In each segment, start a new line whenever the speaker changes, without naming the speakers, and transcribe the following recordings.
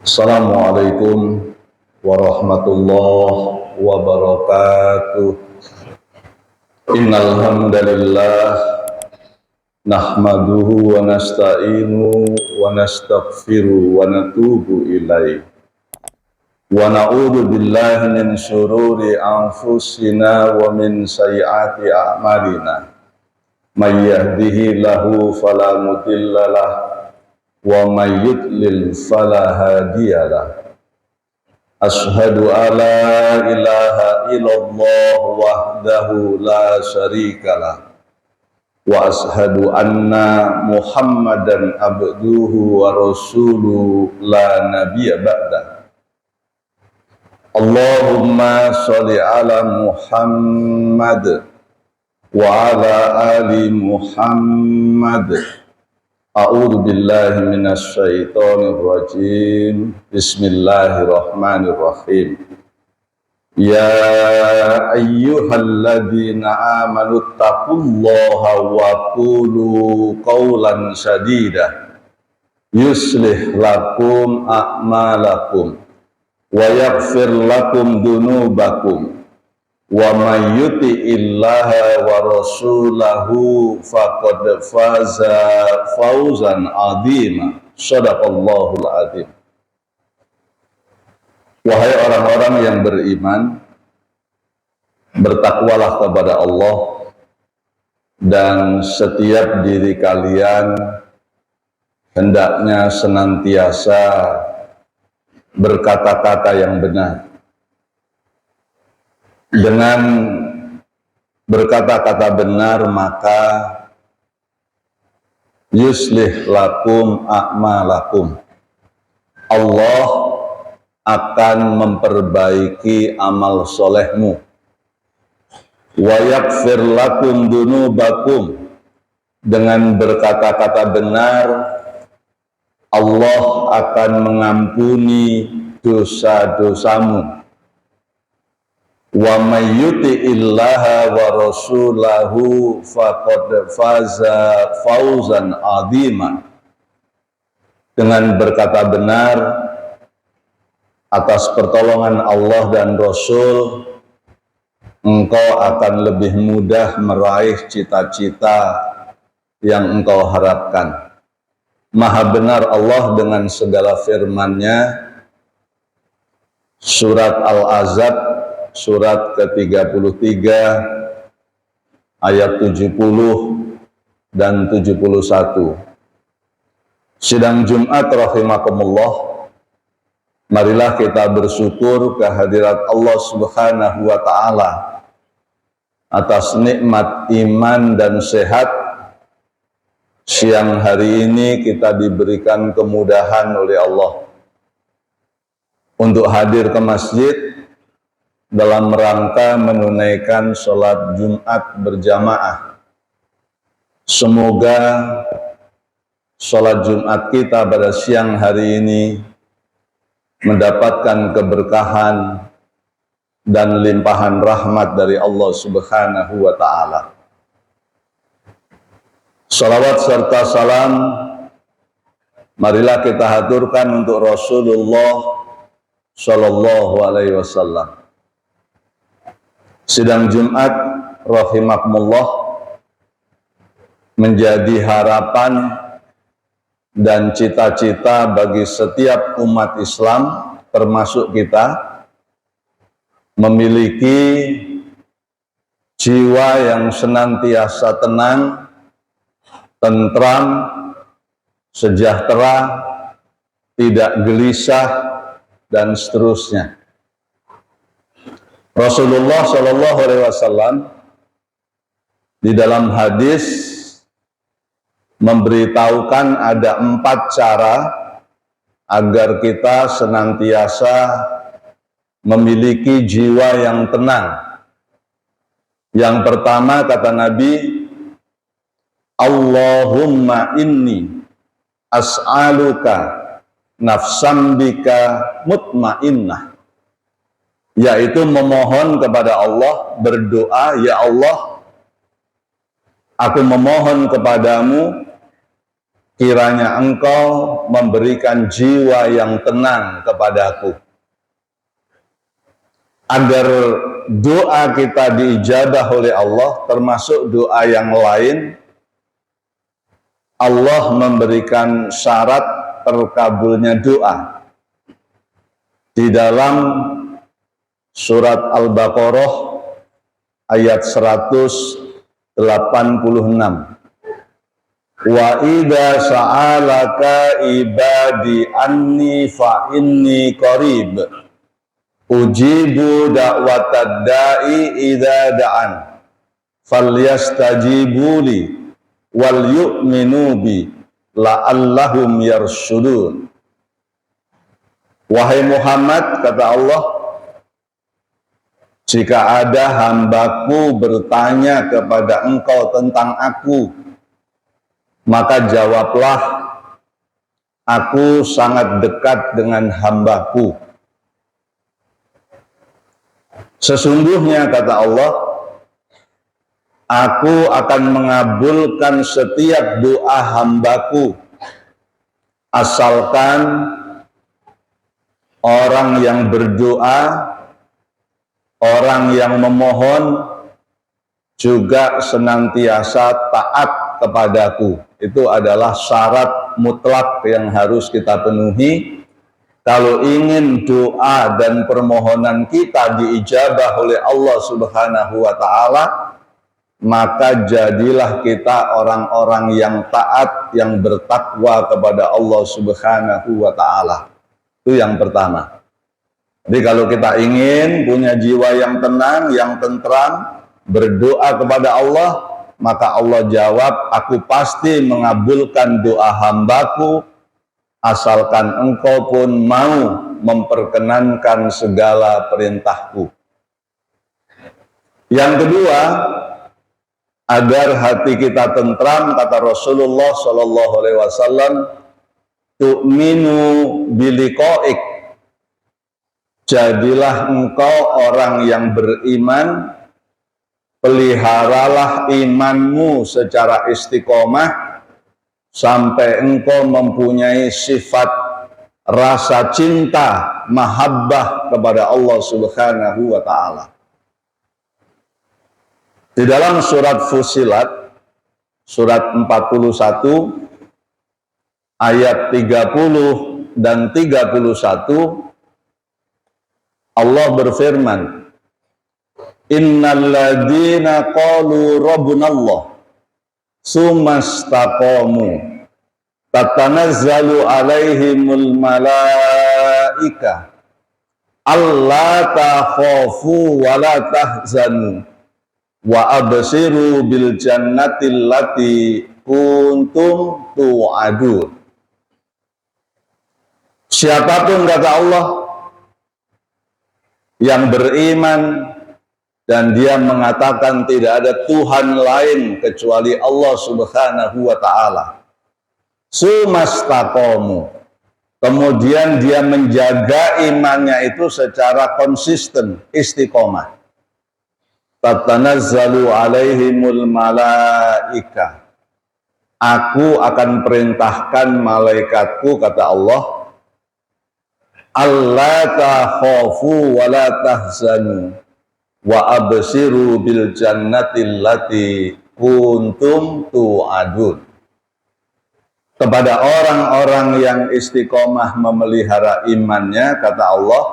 Assalamualaikum warahmatullahi wabarakatuh. Innal hamdalillah nahmaduhu wa nasta'inu wa nastaghfiru wa natubu ilaih. Wa na'udzu billahi min syururi anfusina wa min sayyiati a'malina. May yahdihillahu fala mudhillalah wa may yudlil fala hadiyalah. Asyhadu alla ilaha illallah wahdahu la syarikalah wa asyhadu anna Muhammadan abduhu wa rasuluhu la nabiyya ba'da. Allahumma sholli ala Muhammad wa ala ali Muhammad. A'udzu billahi minasy syaithanir rajim. Bismillahirrahmanirrahim. Ya ayyuhalladzina amanu taqullaha wa qulu qawlan sadida yuslih lakum a'malakum wa yaghfir lakum dunubakum wa may yuti'illaha wa rasulahu faqad faza fawzan 'azima. Shadaqallahul 'adzim. Wahai orang-orang yang beriman, bertakwalah kepada Allah, dan setiap diri kalian hendaknya senantiasa berkata-kata yang benar. Dengan berkata-kata benar maka yuslih lakum a'malakum, Allah akan memperbaiki amal solehmu. Wa yaghfir lakum dunubakum, dengan berkata-kata benar Allah akan mengampuni dosa-dosamu. Wa may yuti'illaha wa rasulahu faqad faza fawzan 'azima, dengan berkata benar atas pertolongan Allah dan Rasul, engkau akan lebih mudah meraih cita-cita yang engkau harapkan. Maha benar Allah dengan segala firman-Nya. Surat Al-Ahzab surat ke-33 ayat 70 dan 71. Sidang Jumat rahimakumullah, marilah kita bersyukur kehadirat Allah Subhanahu wa ta'ala atas nikmat iman dan sehat. Siang hari ini kita diberikan kemudahan oleh Allah untuk hadir ke masjid dalam rangka menunaikan sholat Jumat berjamaah. Semoga sholat Jumat kita pada siang hari ini mendapatkan keberkahan dan limpahan rahmat dari Allah Subhanahu wa ta'ala. Salawat serta salam marilah kita haturkan untuk Rasulullah Sallallahu Alaihi Wasallam. Sidang Jumat rahimakumullah menjadi harapan dan cita-cita bagi setiap umat Islam, termasuk kita, memiliki jiwa yang senantiasa tenang, tentram, sejahtera, tidak gelisah, dan seterusnya. Rasulullah Shallallahu Alaihi Wasallam di dalam hadis memberitahukan ada 4 cara agar kita senantiasa memiliki jiwa yang tenang. Yang pertama, kata Nabi, Allahumma inni as'aluka nafsan bika mutmainnah, yaitu memohon kepada Allah, berdoa, ya Allah, aku memohon kepadamu kiranya Engkau memberikan jiwa yang tenang kepadaku, agar doa kita diijabah oleh Allah. Termasuk doa yang lain, Allah memberikan syarat terkabulnya doa di dalam surat Al-Baqarah ayat 186. Wa idza sa'alaka ibadi anni fa inni qarib ujibu da'watad da'i idza da'an falyastajibu li wal yu'minu bi la'allahum yarshudun. Wahai Muhammad, kata Allah, jika ada hambaku bertanya kepada engkau tentang aku, maka jawablah, aku sangat dekat dengan hambaku. Sesungguhnya, kata Allah, aku akan mengabulkan setiap doa hambaku, asalkan orang yang berdoa, orang yang memohon juga senantiasa taat kepadaku. Itu adalah syarat mutlak yang harus kita penuhi. Kalau ingin doa dan permohonan kita diijabah oleh Allah Subhanahu wa Ta'ala, maka jadilah kita orang-orang yang taat, yang bertakwa kepada Allah Subhanahu wa Ta'ala. Itu yang pertama. Jadi kalau kita ingin punya jiwa yang tenang, yang tentram, berdoa kepada Allah, maka Allah jawab, aku pasti mengabulkan doa hambaku, asalkan engkau pun mau memperkenankan segala perintahku. Yang kedua, agar hati kita tentram, kata Rasulullah Shallallahu Alaihi Wasallam, tu'minu biliqa'ik, jadilah engkau orang yang beriman, peliharalah imanmu secara istiqomah sampai engkau mempunyai sifat rasa cinta, mahabbah kepada Allah Subhanahu wa Ta'ala. Di dalam surat Fussilat, surat 41, ayat 30 dan 31, Allah berfirman, Innal ladzina qalu rabbunallah sumastaqamu tatanazzalu alaihimul malaika alla takhafu wa la tahzanu wa absiru bil jannati allati kuntum tu'adun. Siapapun, kata Allah, yang beriman dan dia mengatakan tidak ada Tuhan lain kecuali Allah Subhanahu wa Ta'ala, sumastaqamu, kemudian dia menjaga imannya itu secara konsisten, istiqomah, tatanazzalu alaihimul malaika, aku akan perintahkan malaikatku, kata Allah, alla takhafu wa la tahzanu wa absiru bil jannati allati kuntum tu'adun. Kepada orang-orang yang istiqomah memelihara imannya, kata Allah,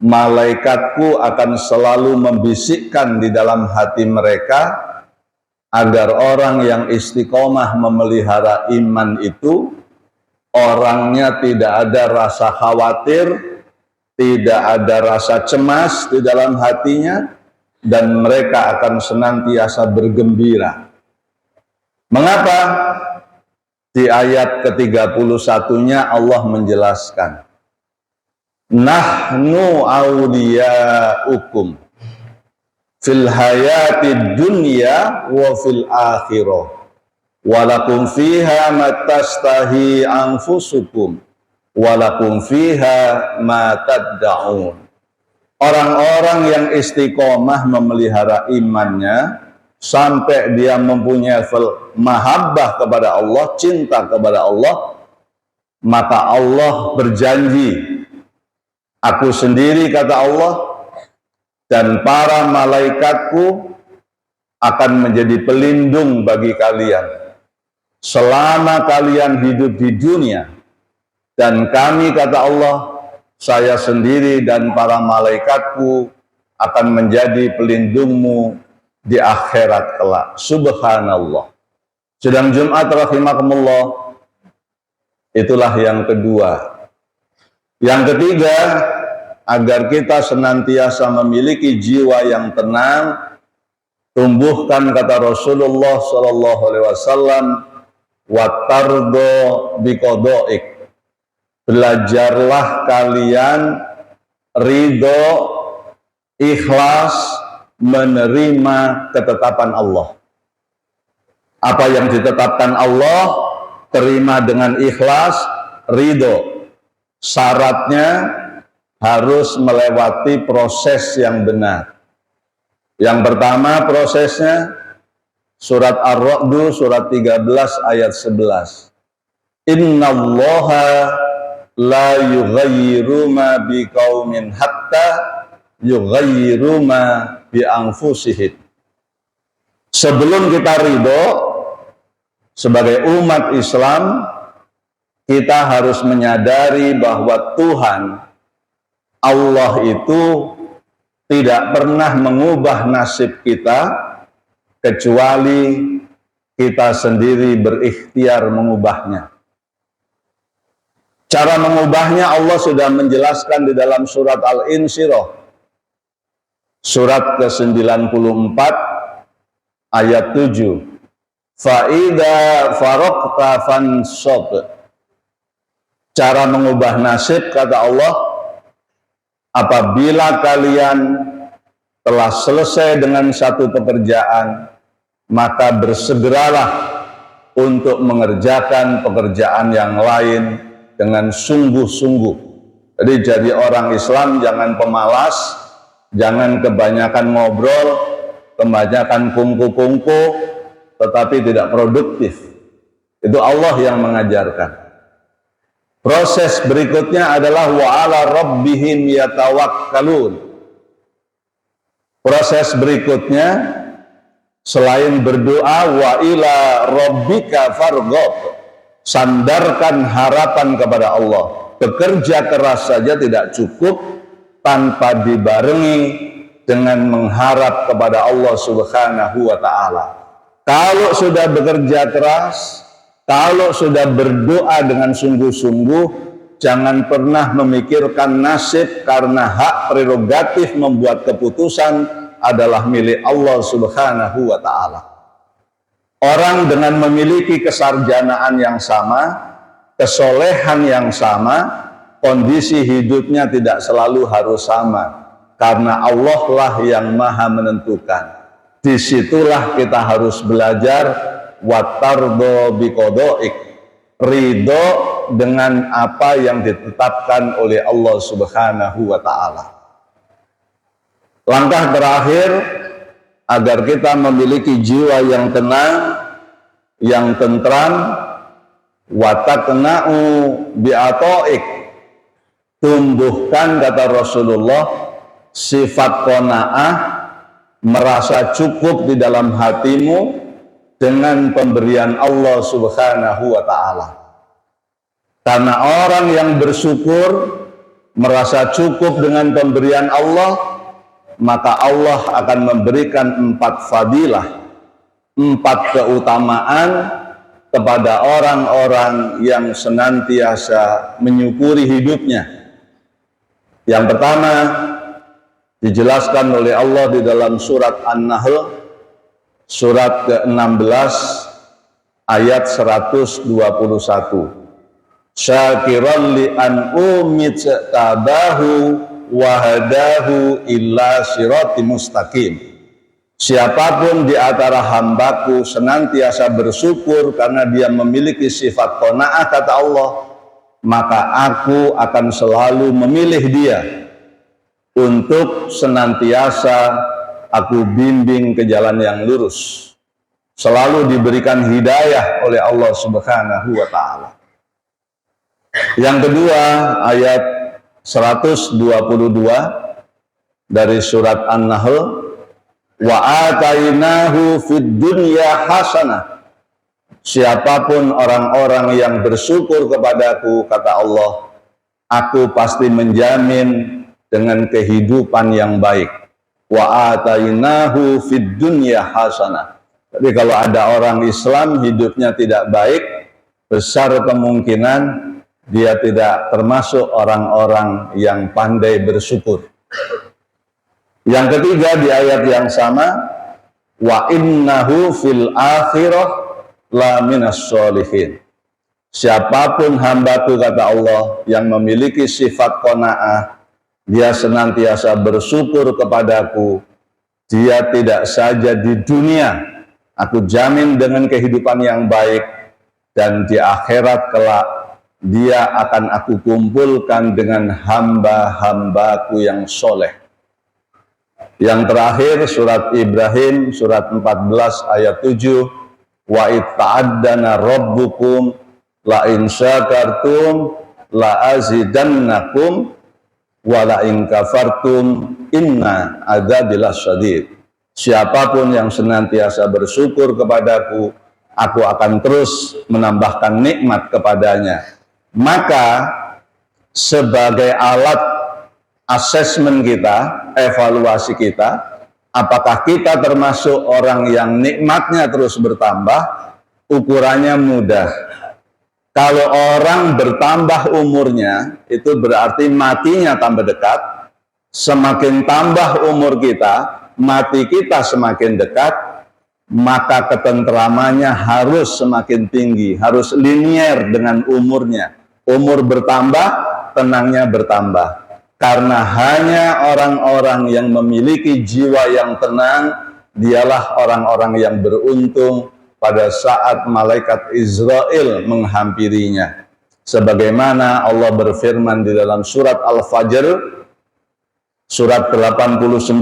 malaikatku akan selalu membisikkan di dalam hati mereka agar orang yang istiqomah memelihara iman itu orangnya tidak ada rasa khawatir, tidak ada rasa cemas di dalam hatinya, dan mereka akan senantiasa bergembira. Mengapa? Di ayat ke-31-nya Allah menjelaskan, Nahnu awliyaukum fil hayati dunya wa fil akhirah walakum fiha matastahi anfusukum walakum fiha ma tad'un. Orang-orang yang istiqomah memelihara imannya, sampai dia mempunyai mahabbah kepada Allah, cinta kepada Allah, maka Allah berjanji, aku sendiri, kata Allah, dan para malaikatku akan menjadi pelindung bagi kalian selama kalian hidup di dunia. Dan kami, kata Allah, saya sendiri dan para malaikatku akan menjadi pelindungmu di akhirat kelak. Subhanallah. Sidang Jumat rahimakumullah, itulah yang kedua. Yang ketiga, agar kita senantiasa memiliki jiwa yang tenang, tumbuhkan, kata Rasulullah sallallahu alaihi wasallam, watardo biqodoik. Belajarlah kalian ridho, ikhlas menerima ketetapan Allah. Apa yang ditetapkan Allah, terima dengan ikhlas, ridho. Syaratnya harus melewati proses yang benar. Yang pertama prosesnya, surat Ar-Ra'd, surat 13 ayat 11. Innallaha la yughayyiru ma biqaumin hatta yughayyiru ma bi anfusihim. Sebelum kita ridho sebagai umat Islam, kita harus menyadari bahwa Tuhan Allah itu tidak pernah mengubah nasib kita kecuali kita sendiri berikhtiar mengubahnya. Cara mengubahnya Allah sudah menjelaskan di dalam surat Al-Insyirah, surat ke-94 ayat 7. Fa'idha faraqta fanshab. Cara mengubah nasib, kata Allah, apabila kalian telah selesai dengan satu pekerjaan, maka bersegeralah untuk mengerjakan pekerjaan yang lain dengan sungguh-sungguh. Jadi jadi orang Islam jangan pemalas, jangan kebanyakan ngobrol, kebanyakan kungku-kungku, tetapi tidak produktif. Itu Allah yang mengajarkan. Proses berikutnya adalah wa 'ala rabbihim yatawakkalun. Proses berikutnya selain berdoa, wa ila rabbika farghab. Sandarkan harapan kepada Allah. Bekerja keras saja tidak cukup tanpa dibarengi dengan mengharap kepada Allah Subhanahu wa ta'ala. Kalau sudah bekerja keras, kalau sudah berdoa dengan sungguh-sungguh, jangan pernah memikirkan nasib, karena hak prerogatif membuat keputusan adalah milik Allah Subhanahu wa ta'ala. Orang dengan memiliki kesarjanaan yang sama, kesolehan yang sama, kondisi hidupnya tidak selalu harus sama, karena Allah lah yang maha menentukan. Disitulah kita harus belajar watardo biqodoik, ridho dengan apa yang ditetapkan oleh Allah Subhanahu wa ta'ala. Langkah terakhir agar kita memiliki jiwa yang tenang, yang tentram, watakna'u bi'atoik, tumbuhkan, kata Rasulullah, sifat qanaah, merasa cukup di dalam hatimu dengan pemberian Allah Subhanahu wa ta'ala. Karena orang yang bersyukur, merasa cukup dengan pemberian Allah, maka Allah akan memberikan 4 fadilah, 4 keutamaan kepada orang-orang yang senantiasa menyukuri hidupnya. Yang pertama dijelaskan oleh Allah di dalam surat An-Nahl, surat ke-16 ayat 121. Syakiran li an umitabahu wahadahu illa sirati mustaqim. Siapapun di antara hambaku senantiasa bersyukur karena dia memiliki sifat qanaah, kata Allah, maka aku akan selalu memilih dia untuk senantiasa aku bimbing ke jalan yang lurus. Selalu diberikan hidayah oleh Allah Subhanahu wa ta'ala. Yang kedua, ayat 122 dari surat An-Nahl, wa atainahu fid dunya hasanah. Siapapun orang-orang yang bersyukur kepadaku, kata Allah, aku pasti menjamin dengan kehidupan yang baik. Wa atainahu fid dunya hasanah. Tapi kalau ada orang Islam hidupnya tidak baik, besar kemungkinan dia tidak termasuk orang-orang yang pandai bersyukur. Yang ketiga di ayat yang sama, wa innahu fil akhirah la minas sholihin. Siapapun hambaku, kata Allah, yang memiliki sifat qanaah, dia senantiasa bersyukur kepadaku, dia tidak saja di dunia, aku jamin dengan kehidupan yang baik, dan di akhirat kelak dia akan aku kumpulkan dengan hamba-hambaku yang soleh. Yang terakhir surat Ibrahim, surat 14 ayat 7, wa itta'addana rabbukum la in syakartum la azidannakum wa la in kafartum inna adzabilas syadid. Siapapun yang senantiasa bersyukur kepadaku, aku akan terus menambahkan nikmat kepadanya. Maka sebagai alat asesmen kita, evaluasi kita, apakah kita termasuk orang yang nikmatnya terus bertambah, ukurannya mudah. Kalau orang bertambah umurnya, itu berarti matinya tambah dekat. Semakin tambah umur kita, mati kita semakin dekat, maka ketentramannya harus semakin tinggi, harus linier dengan umurnya. Umur bertambah, tenangnya bertambah. Karena hanya orang-orang yang memiliki jiwa yang tenang, dialah orang-orang yang beruntung pada saat malaikat Israel menghampirinya. Sebagaimana Allah berfirman di dalam surat Al-Fajr, surat 89,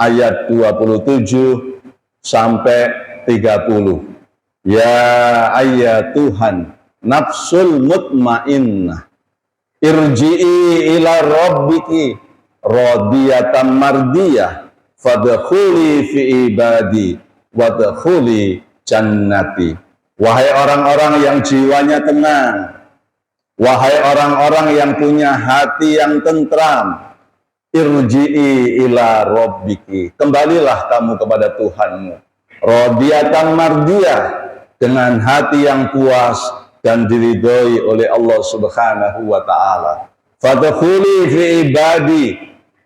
ayat 27 sampai 30. Ya ayyatuhan nafsul mutmainnah, irji'i ila rabbiki radiyatan mardiyah fadkhuli fi ibadi wadkhuli jannati. Wahai orang-orang yang jiwanya tenang, wahai orang-orang yang punya hati yang tentram, irji'i ila rabbiki, kembalilah kamu kepada Tuhanmu, radiyatan mardiyah, dengan hati yang puas dan diridhoi oleh Allah Subhanahu wa ta'ala. Fadkhuli fi ibadi,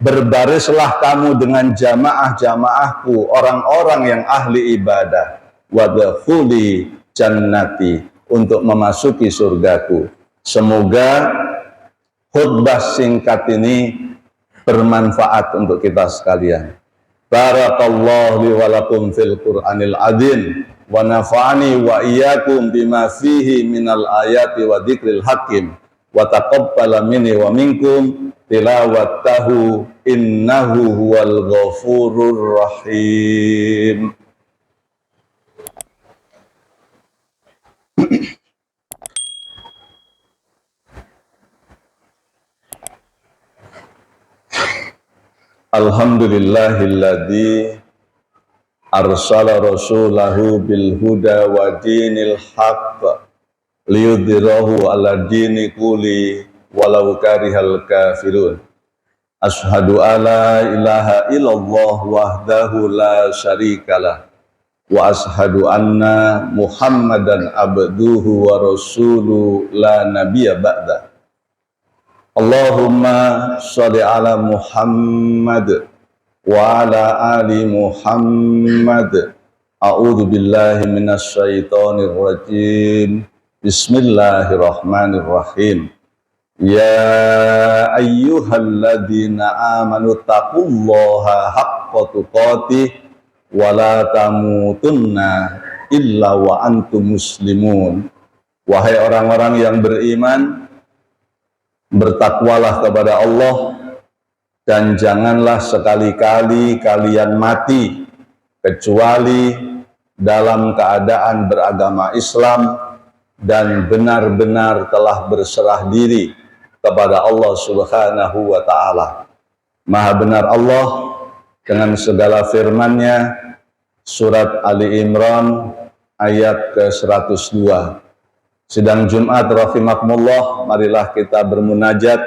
berbarislah kamu dengan jamaah-jamaahku, orang-orang yang ahli ibadah. Wadkhuli jannati, untuk memasuki surgaku. Semoga khutbah singkat ini bermanfaat untuk kita sekalian. Barakallahu li wa lakum fil Qur'anil azim, wa nafa'ani wa iyyakum bima fihi minal ayati wa dzikril hakim, wa taqabbala minni wa minkum tilawatahu innahu huwal ghafurur rahim. Alhamdulillahilladzi arsala rasulahu bil huda wa dinil haqq liyudhhirahu ala dini kulli walau karihal kafirun. Asyhadu alla ilaha illallah wahdahu la syarikalah wa asyhadu anna Muhammadan abduhu wa rasuluhu la nabiyya ba'da. Allahumma sholli ala Muhammad wa ala ali Muhammad. A'udzu billahi minasy syaithanir rajim. Bismillahirrahmanirrahim. Ya ayyuhalladzina amanu taqullaha haqqa tuqatih wa la tamutunna illa wa antum muslimun. Wahai orang-orang yang beriman, bertakwalah kepada Allah dan janganlah sekali-kali kalian mati kecuali dalam keadaan beragama Islam dan benar-benar telah berserah diri kepada Allah Subhanahu wa Ta'ala. Maha benar Allah dengan segala firman-Nya, surat Ali Imran ayat ke-102. Sidang Jumat rahimakumullah, marilah kita bermunajat,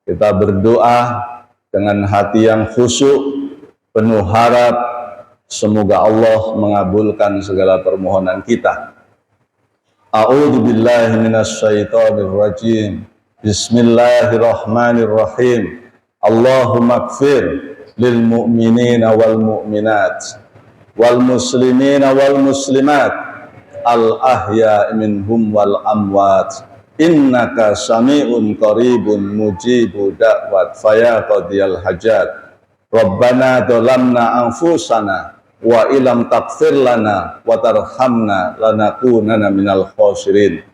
kita berdoa dengan hati yang khusyuk, penuh harap semoga Allah mengabulkan segala permohonan kita. A'udzu billahi minasy syaithanir rajim. Bismillahirrahmanirrahim. Allahumma ighfir lil mu'minina wal mu'minat wal muslimina wal muslimat al ahya minhum wal amwat innaka sami'un qaribun mujibu da'wat faya qadiyal hajat. Rabbana dhalamna anfusana wa ilam taghfir lana wa tarhamna lanakunanna minal khasirin.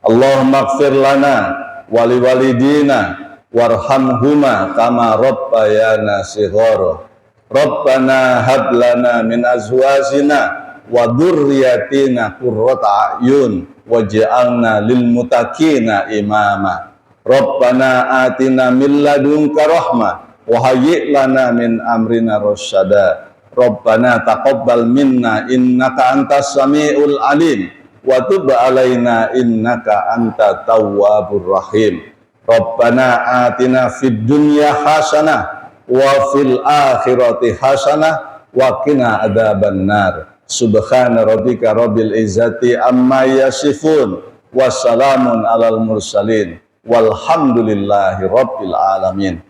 Allahumma ighfir lana wa liwalidina warhamhuma kama rabbayana shighara. Rabbana hab lana min azwajina wa dzurriyyatina qurrata a'yun waj'alna lil muttaqina imama. Rabbana atina min ladunka rahmah wa hayyi' lana min amrina rasyada. Rabbana taqabbal minna innaka antas samiul alim wa tub alaina innaka antat tawwabur rahim. Rabbana atina fid dunya hasanah wa fil akhirati hasanah wa qina adzabannar. Subhana rabbika rabbil izzati amma yasifun wassalamun alal mursalin walhamdulillahi rabbil alamin.